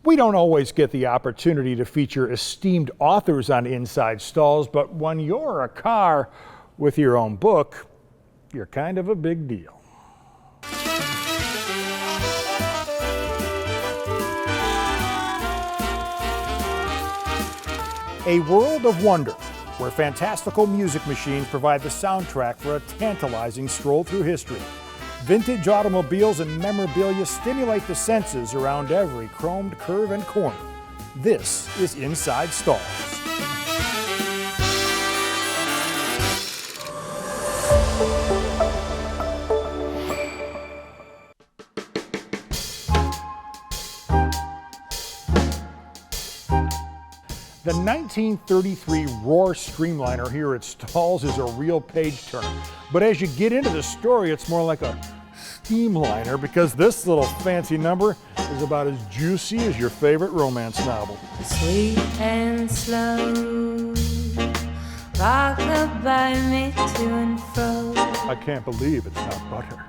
We don't always get the opportunity to feature esteemed authors on Inside Stahls, but when you're a car with your own book, you're kind of a big deal. A world of wonder, where fantastical music machines provide the soundtrack for a tantalizing stroll through history. Vintage automobiles and memorabilia stimulate the senses around every chromed curve and corner. This is Inside Stahls. The 1933 Rohr Streamliner here at Stahls is a real page turner. But as you get into the story, it's more like a steamliner, because this little fancy number is about as juicy as your favorite romance novel. Sweet and slow, rock-a-bye me to and fro. I can't believe it's not butter.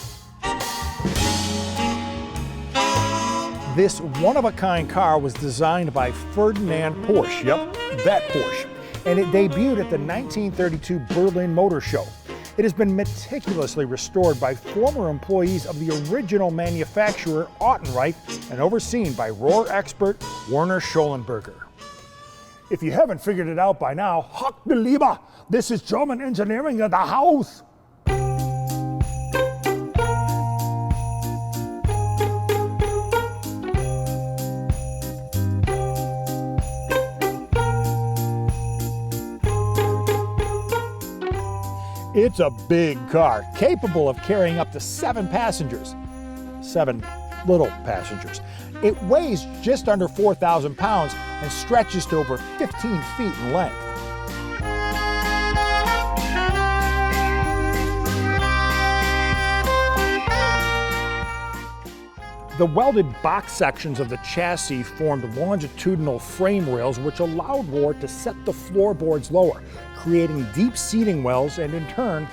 This one-of-a-kind car was designed by Ferdinand Porsche, yep, that Porsche, and it debuted at the 1932 Berlin Motor Show. It has been meticulously restored by former employees of the original manufacturer, Autenreich, and overseen by Rohr expert Werner Schollenberger. If you haven't figured it out by now, Hock de Lieber, this is German engineering at the house. It's a big car, capable of carrying up to 7 passengers. 7 little passengers. It weighs just under 4,000 pounds and stretches to over 15 feet in length. The welded box sections of the chassis formed longitudinal frame rails which allowed Rohr to set the floorboards lower, creating deep seating wells and, in turn,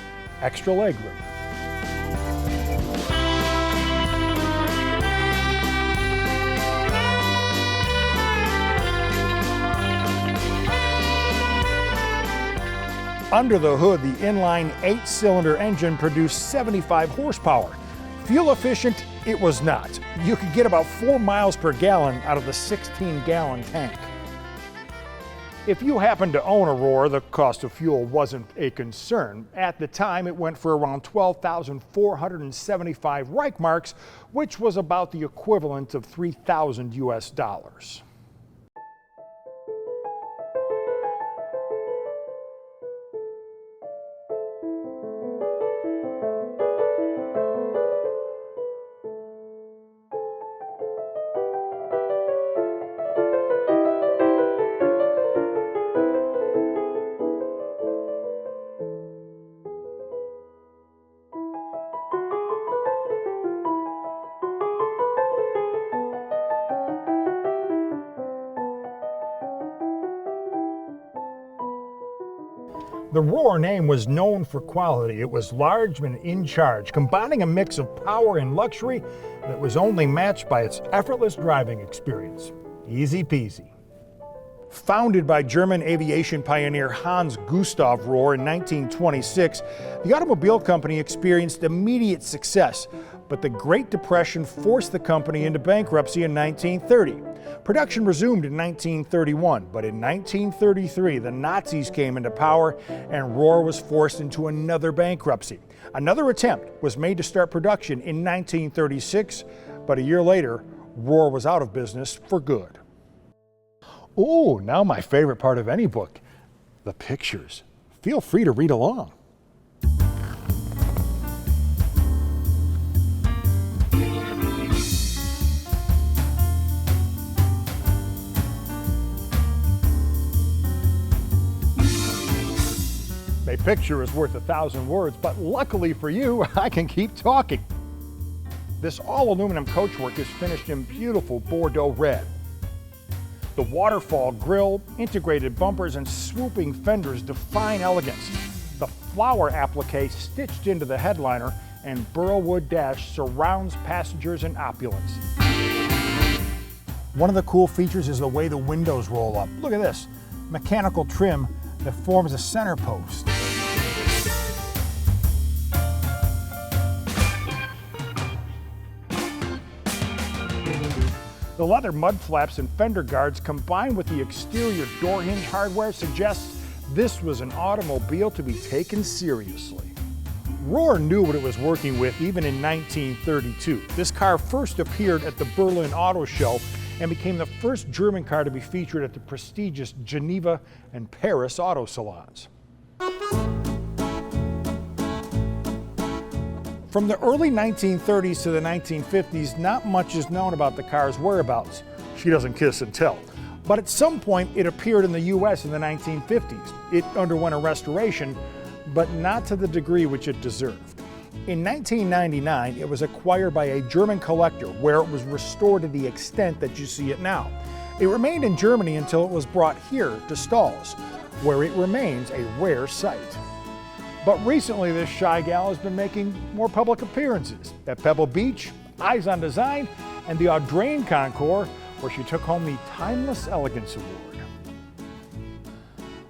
extra legroom. Under the hood, the inline 8-cylinder engine produced 75 horsepower. Fuel efficient, it was not. You could get about 4 miles per gallon out of the 16-gallon tank. If you happen to own a Rohr, the cost of fuel wasn't a concern. At the time, it went for around 12,475 Reichmarks, which was about the equivalent of 3,000 US dollars. The Rohr name was known for quality. It was large and in charge, combining a mix of power and luxury that was only matched by its effortless driving experience. Easy peasy. Founded by German aviation pioneer Hans Gustav Rohr in 1926, the automobile company experienced immediate success, but the Great Depression forced the company into bankruptcy in 1930. Production resumed in 1931, but in 1933 the Nazis came into power and Rohr was forced into another bankruptcy. Another attempt was made to start production in 1936, but a year later, Rohr was out of business for good. Ooh, now my favorite part of any book, the pictures. Feel free to read along. A picture is worth 1,000 words, but luckily for you, I can keep talking. This all-aluminum coachwork is finished in beautiful Bordeaux red. The waterfall grille, integrated bumpers, and swooping fenders define elegance. The flower applique stitched into the headliner and burlwood dash surrounds passengers in opulence. One of the cool features is the way the windows roll up. Look at this, mechanical trim that forms a center post. The leather mud flaps and fender guards combined with the exterior door hinge hardware suggests this was an automobile to be taken seriously. Rohr knew what it was working with even in 1932. This car first appeared at the Berlin Auto Show and became the first German car to be featured at the prestigious Geneva and Paris auto salons. From the early 1930s to the 1950s, not much is known about the car's whereabouts. She doesn't kiss and tell. But at some point, it appeared in the US in the 1950s. It underwent a restoration, but not to the degree which it deserved. In 1999, it was acquired by a German collector, where it was restored to the extent that you see it now. It remained in Germany until it was brought here to Stahls, where it remains a rare sight. But recently, this shy gal has been making more public appearances at Pebble Beach, Eyes on Design, and the Audrain Concours, where she took home the Timeless Elegance Award.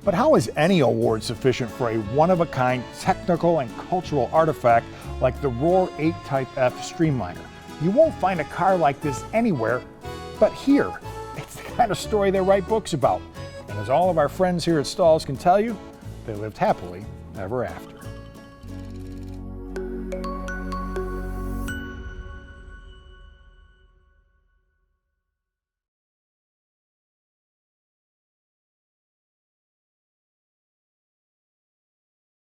But how is any award sufficient for a one-of-a-kind technical and cultural artifact like the Rohr 8 Type F Streamliner? You won't find a car like this anywhere but here. It's the kind of story they write books about. And as all of our friends here at Stahls can tell you, they lived happily ever after.